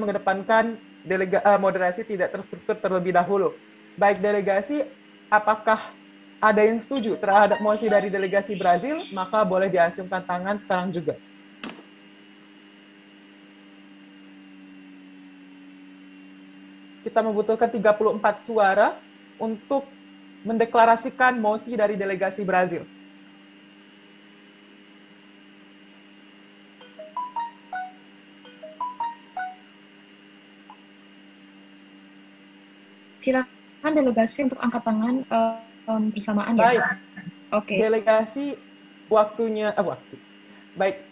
mengedepankan moderasi tidak terstruktur terlebih dahulu. Baik delegasi, apakah ada yang setuju terhadap mosi dari delegasi Brazil? Maka boleh diacungkan tangan sekarang juga. Kita membutuhkan 34 suara untuk mendeklarasikan mosi dari delegasi Brazil. Silakan delegasi untuk angkat tangan bersamaan ya. Baik. Oke. Delegasi waktunya Baik.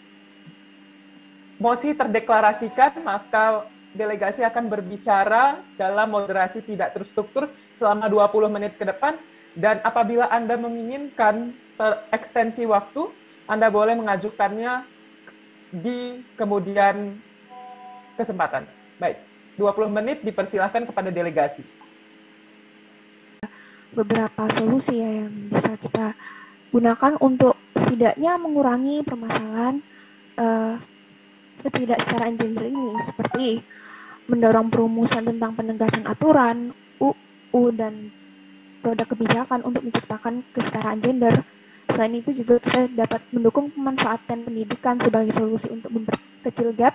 Mosi terdeklarasikan, maka delegasi akan berbicara dalam moderasi tidak terstruktur selama 20 menit ke depan, dan apabila Anda menginginkan ekstensi waktu, Anda boleh mengajukannya di kemudian kesempatan. Baik, 20 menit dipersilahkan kepada delegasi. Beberapa solusi ya yang bisa kita gunakan untuk setidaknya mengurangi permasalahan ketidaksetaraan gender ini, seperti mendorong perumusan tentang penegasan aturan, UU, dan produk kebijakan untuk menciptakan kesetaraan gender. Selain itu juga kita dapat mendukung pemanfaatan pendidikan sebagai solusi untuk memperkecil gap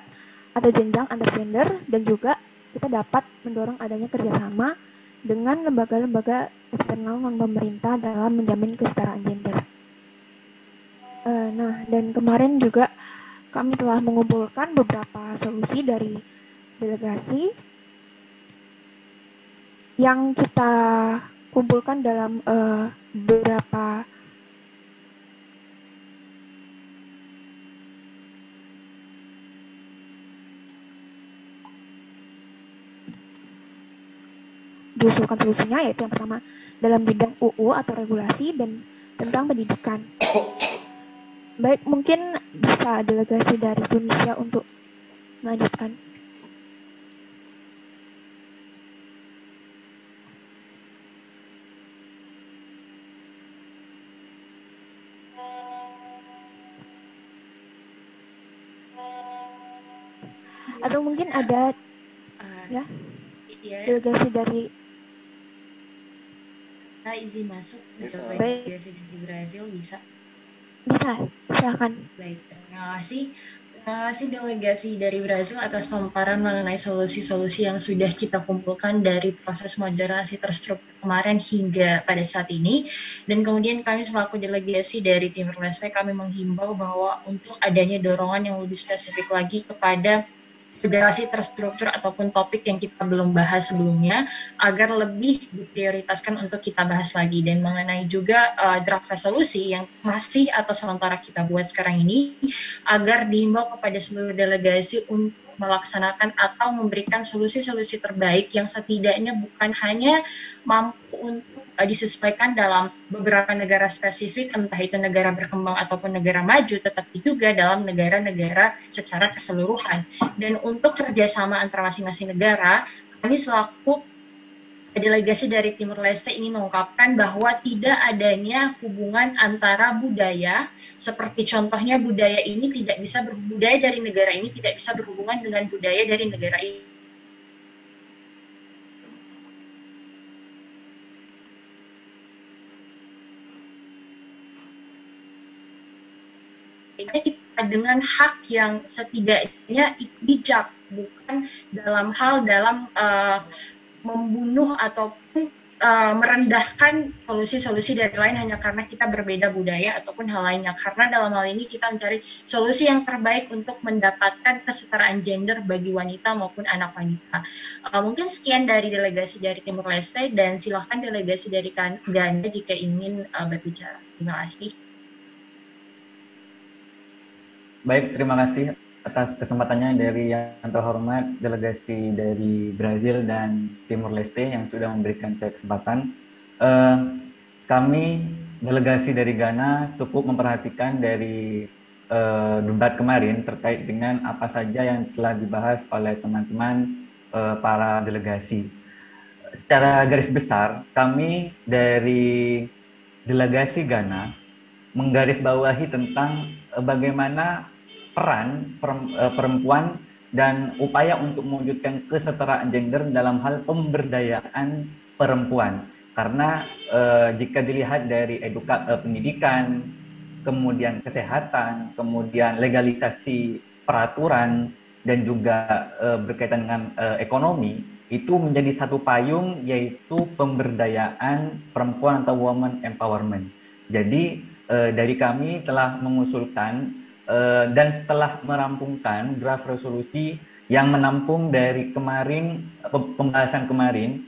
atau jenjang antar gender, dan juga kita dapat mendorong adanya kerjasama dengan lembaga-lembaga eksternal non-pemerintah dalam menjamin kesetaraan gender. Nah, dan kemarin juga kami telah mengumpulkan beberapa solusi dari delegasi yang kita kumpulkan dalam beberapa diusulkan solusinya, yaitu yang pertama dalam bidang UU atau regulasi dan tentang pendidikan. Baik, mungkin bisa delegasi dari Tunisia untuk melanjutkan. Atau mungkin ada delegasi dari izin masuk delegasi dari Brazil bisa? Bisa, silakan. Baik, terima kasih. Terima kasih delegasi dari Brazil atas pemaparan mengenai solusi-solusi yang sudah kita kumpulkan dari proses moderasi terstruktur kemarin hingga pada saat ini. Dan kemudian kami selaku delegasi dari Timur Leste, kami menghimbau bahwa untuk adanya dorongan yang lebih spesifik lagi kepada integrasi terstruktur ataupun topik yang kita belum bahas sebelumnya agar lebih diprioritaskan untuk kita bahas lagi, dan mengenai juga draft resolusi yang masih atau sementara kita buat sekarang ini agar dihimbau kepada seluruh delegasi untuk melaksanakan atau memberikan solusi-solusi terbaik yang setidaknya bukan hanya mampu untuk disesuaikan dalam beberapa negara spesifik, entah itu negara berkembang ataupun negara maju, tetapi juga dalam negara-negara secara keseluruhan. Dan untuk kerjasama antara masing-masing negara, kami selaku delegasi dari Timur Leste ingin mengungkapkan bahwa tidak adanya hubungan antara budaya, seperti contohnya budaya ini tidak bisa budaya dari negara ini tidak bisa berhubungan dengan budaya dari negara ini. Kita dengan hak yang setidaknya bijak, bukan dalam hal membunuh ataupun merendahkan solusi-solusi dari lain hanya karena kita berbeda budaya ataupun hal lainnya. Karena dalam hal ini kita mencari solusi yang terbaik untuk mendapatkan kesetaraan gender bagi wanita maupun anak wanita. Mungkin sekian dari delegasi dari Timur Leste, dan silahkan delegasi dari Ghana jika ingin berbicara. Terima kasih. Baik, terima kasih atas kesempatannya dari yang terhormat delegasi dari Brazil dan Timur Leste yang sudah memberikan saya kesempatan. Kami delegasi dari Ghana cukup memperhatikan dari debat kemarin terkait dengan apa saja yang telah dibahas oleh teman-teman para delegasi. Secara garis besar, kami dari delegasi Ghana menggarisbawahi tentang bagaimana peran perempuan dan upaya untuk mewujudkan kesetaraan gender dalam hal pemberdayaan perempuan. Karena jika dilihat dari pendidikan, kemudian kesehatan, kemudian legalisasi peraturan, dan juga berkaitan dengan ekonomi, itu menjadi satu payung, yaitu pemberdayaan perempuan atau woman empowerment. Jadi dari kami telah mengusulkan dan telah merampungkan draft resolusi yang menampung dari kemarin pembahasan kemarin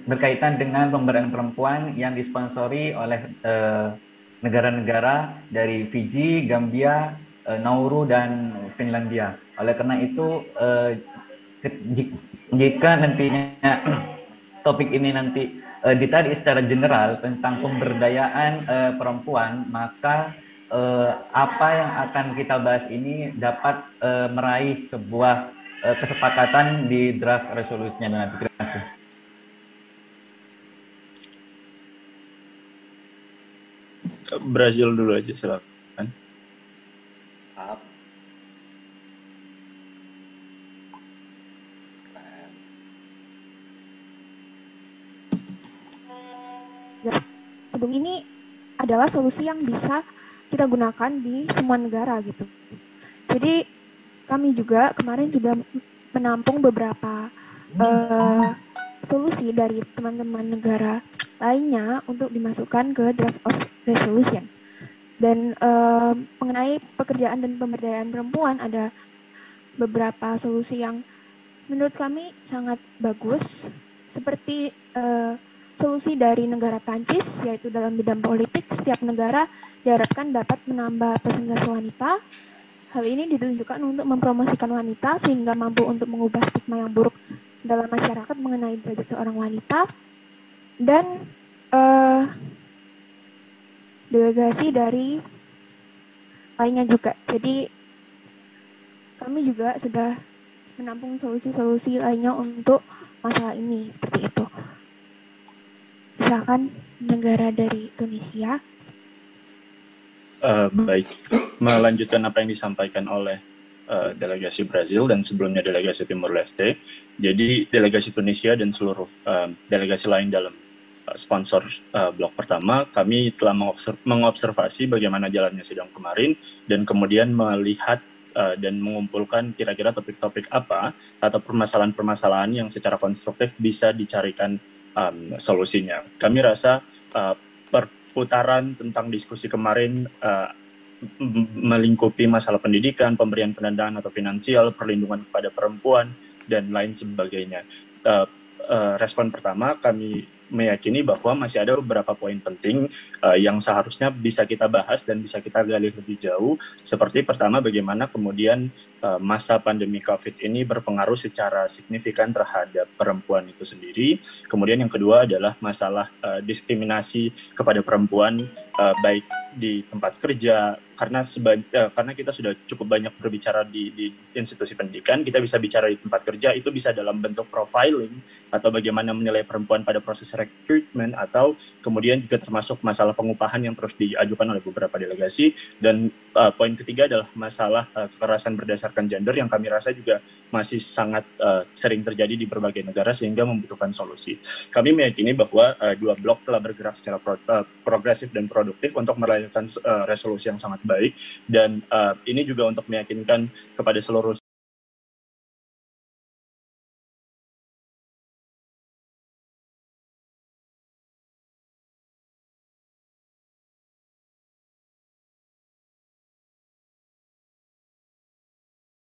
berkaitan dengan pemberdayaan perempuan yang disponsori oleh negara-negara dari Fiji, Gambia, Nauru, dan Finlandia. Oleh karena itu, jika nantinya topik ini nanti ditarik secara general tentang pemberdayaan perempuan, maka apa yang akan kita bahas ini dapat meraih sebuah kesepakatan di draft resolusinya nanti. Terima kasih. Brazil dulu aja, silakan. Sebelum ini adalah solusi yang bisa kita gunakan di semua negara gitu. Jadi kami juga kemarin sudah menampung beberapa solusi dari teman-teman negara lainnya untuk dimasukkan ke draft of resolution. Dan mengenai pekerjaan dan pemberdayaan perempuan, ada beberapa solusi yang menurut kami sangat bagus, seperti solusi dari negara Prancis, yaitu dalam bidang politik, setiap negara diharapkan dapat menambah persentase wanita. Hal ini ditunjukkan untuk mempromosikan wanita sehingga mampu untuk mengubah stigma yang buruk dalam masyarakat mengenai derajat seorang wanita. Dan delegasi dari lainnya juga. Jadi kami juga sudah menampung solusi-solusi lainnya untuk masalah ini, seperti itu. Silakan negara dari Tunisia. Baik, melanjutkan apa yang disampaikan oleh delegasi Brazil dan sebelumnya delegasi Timur Leste. Jadi delegasi Tunisia dan seluruh delegasi lain dalam sponsor blok pertama, kami telah mengobservasi bagaimana jalannya sidang kemarin dan kemudian melihat dan mengumpulkan kira-kira topik-topik apa atau permasalahan-permasalahan yang secara konstruktif bisa dicarikan solusinya. Kami rasa perputaran tentang diskusi kemarin melingkupi masalah pendidikan, pemberian pendanaan atau finansial, perlindungan kepada perempuan, dan lain sebagainya. Respon pertama, kami meyakini bahwa masih ada beberapa poin penting yang seharusnya bisa kita bahas dan bisa kita gali lebih jauh. Seperti pertama, bagaimana kemudian masa pandemi COVID ini berpengaruh secara signifikan terhadap perempuan itu sendiri. Kemudian yang kedua adalah masalah diskriminasi kepada perempuan, baik di tempat kerja, karena kita sudah cukup banyak berbicara di institusi pendidikan, kita bisa bicara di tempat kerja, itu bisa dalam bentuk profiling atau bagaimana menilai perempuan pada proses rekrutmen, atau kemudian juga termasuk masalah pengupahan yang terus diajukan oleh beberapa delegasi. Dan poin ketiga adalah masalah kekerasan berdasarkan gender yang kami rasa juga masih sangat sering terjadi di berbagai negara sehingga membutuhkan solusi. Kami meyakini bahwa dua blok telah bergerak secara progresif dan produktif untuk merayakan resolusi yang sangat baik, dan ini juga untuk meyakinkan kepada seluruh